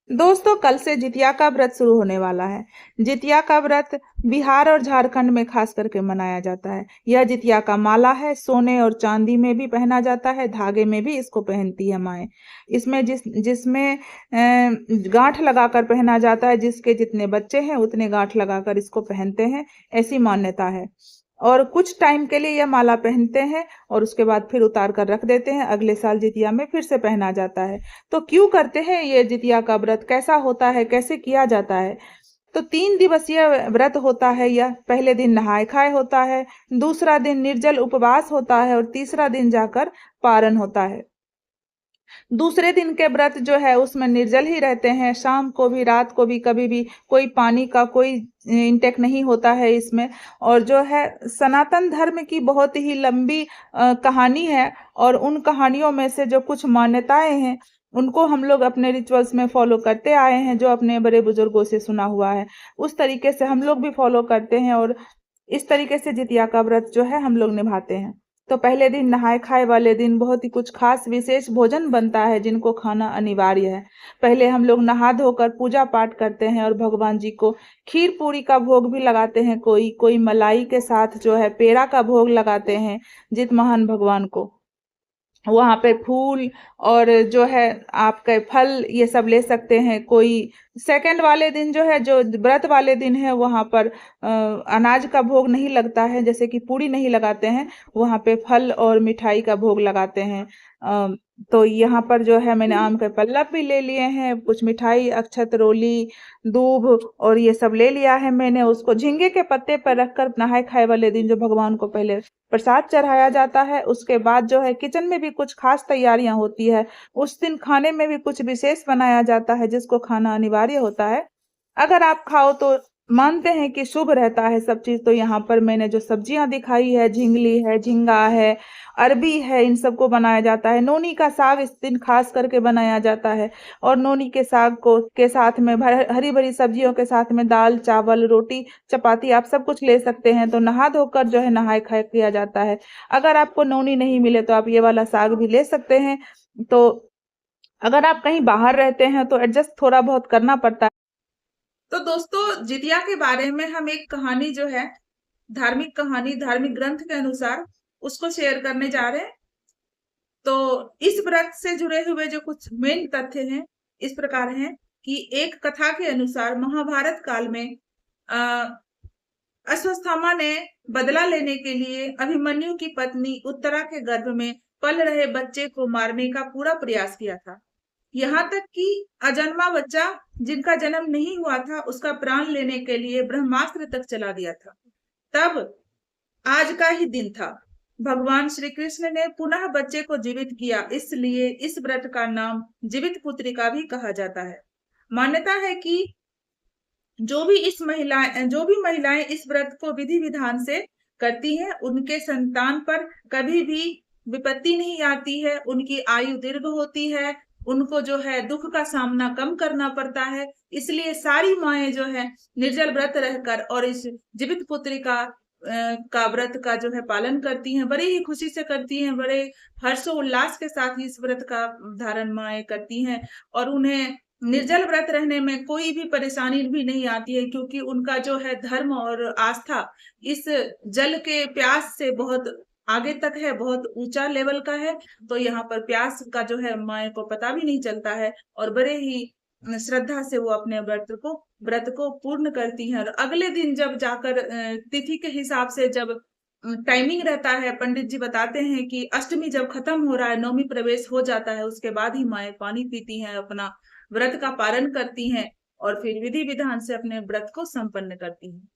दोस्तों, कल से जितिया का व्रत शुरू होने वाला है। जितिया का व्रत बिहार और झारखंड में खास करके मनाया जाता है। यह जितिया का माला है, सोने और चांदी में भी पहना जाता है, धागे में भी इसको पहनती है माएँ। इसमें जिसमें गांठ लगाकर पहना जाता है, जिसके जितने बच्चे हैं उतने गांठ लगाकर इसको पहनते हैं, ऐसी मान्यता है। और कुछ टाइम के लिए यह माला पहनते हैं और उसके बाद फिर उतार कर रख देते हैं, अगले साल जितिया में फिर से पहना जाता है। तो क्यों करते हैं ये जितिया का व्रत, कैसा होता है, कैसे किया जाता है? तो 3 दिवसीय व्रत होता है यह। पहले दिन नहाय खाए होता है, दूसरा दिन निर्जल उपवास होता है और तीसरा दिन जाकर पारण होता है। दूसरे दिन के व्रत जो है उसमें निर्जल ही रहते हैं, शाम को भी रात को भी कभी भी कोई पानी का कोई इंटेक नहीं होता है इसमें। और जो है सनातन धर्म की बहुत ही लंबी कहानी है, और उन कहानियों में से जो कुछ मान्यताएं हैं उनको हम लोग अपने रिचुअल्स में फॉलो करते आए हैं, जो अपने बड़े बुजुर्गों से सुना हुआ है उस तरीके से हम लोग भी फॉलो करते हैं, और इस तरीके से जितिया का व्रत जो है हम लोग निभाते हैं। तो पहले दिन नहाय खाए वाले दिन बहुत ही कुछ खास विशेष भोजन बनता है जिनको खाना अनिवार्य है। पहले हम लोग नहा धोकर पूजा पाठ करते हैं और भगवान जी को खीर पूरी का भोग भी लगाते हैं, कोई कोई मलाई के साथ जो है पेड़ा का भोग लगाते हैं जित महान भगवान को। वहाँ पे फूल और जो है आपके फल ये सब ले सकते हैं। कोई सेकंड वाले दिन जो है, जो व्रत वाले दिन है, वहाँ पर अनाज का भोग नहीं लगता है, जैसे कि पूरी नहीं लगाते हैं, वहाँ पे फल और मिठाई का भोग लगाते हैं। अ, तो यहाँ पर जो है मैंने आम के पल्लव भी ले लिए हैं, कुछ मिठाई, अक्षत, रोली, दूब और ये सब ले लिया है मैंने। उसको झींगे के पत्ते पर रखकर नहाय खाए वाले दिन जो भगवान को पहले प्रसाद चढ़ाया जाता है, उसके बाद जो है किचन में भी कुछ खास तैयारियां होती है। उस दिन खाने में भी कुछ विशेष बनाया जाता है जिसको खाना अनिवार्य होता है। अगर आप खाओ तो मानते हैं कि शुभ रहता है सब चीज। तो यहाँ पर मैंने जो सब्जियां दिखाई है, झिंगली है, झींगा है, अरबी है, इन सबको बनाया जाता है। नोनी का साग इस दिन खास करके बनाया जाता है, और नोनी के साग को के साथ में हरी भरी सब्जियों के साथ में दाल, चावल, रोटी, चपाती आप सब कुछ ले सकते हैं। तो नहा धोकर जो है नहाय खाए किया जाता है। अगर आपको नोनी नहीं मिले तो आप ये वाला साग भी ले सकते हैं। तो अगर आप कहीं बाहर रहते हैं तो एडजस्ट थोड़ा बहुत करना पड़ता है। तो दोस्तों, जितिया के बारे में हम एक कहानी जो है, धार्मिक कहानी, धार्मिक ग्रंथ के अनुसार उसको शेयर करने जा रहे हैं। तो इस व्रत से जुड़े हुए जो कुछ मेन तथ्य हैं इस प्रकार हैं कि एक कथा के अनुसार महाभारत काल में अश्वत्थामा ने बदला लेने के लिए अभिमन्यु की पत्नी उत्तरा के गर्भ में पल रहे बच्चे को मारने का पूरा प्रयास किया था। यहाँ तक कि अजन्मा बच्चा जिनका जन्म नहीं हुआ था उसका प्राण लेने के लिए ब्रह्मास्त्र तक चला दिया था। तब आज का ही दिन था। भगवान श्री कृष्ण ने पुनः बच्चे को जीवित किया, इसलिए इस व्रत का नाम जीवित पुत्रिका भी कहा जाता है। मान्यता है कि जो भी महिलाएं इस व्रत को विधि विधान से करती हैं, उनके संतान पर कभी भी विपत्ति नहीं आती है, उनकी आयु दीर्घ होती है, उनको जो है दुख का सामना कम करना पड़ता है। इसलिए सारी माएं जो है निर्जल व्रत रहकर और इस जीवित पुत्रिका का व्रत का जो है पालन करती हैं, बड़ी ही खुशी से करती हैं, बड़े हर्षोल्लास के साथ इस व्रत का धारण माएं करती हैं। और उन्हें निर्जल व्रत रहने में कोई भी परेशानी भी नहीं आती है, क्योंकि उनका जो है धर्म और आस्था इस जल के प्यास से बहुत आगे तक है, बहुत ऊंचा लेवल का है। तो यहाँ पर प्यास का जो है माए को पता भी नहीं चलता है, और बड़े ही श्रद्धा से वो अपने व्रत को पूर्ण करती हैं। और अगले दिन जब जाकर तिथि के हिसाब से जब टाइमिंग रहता है, पंडित जी बताते हैं कि अष्टमी जब खत्म हो रहा है, नवमी प्रवेश हो जाता है, उसके बाद ही माएं पानी पीती हैं, अपना व्रत का पालन करती हैं और फिर विधि विधान से अपने व्रत को संपन्न करती हैं।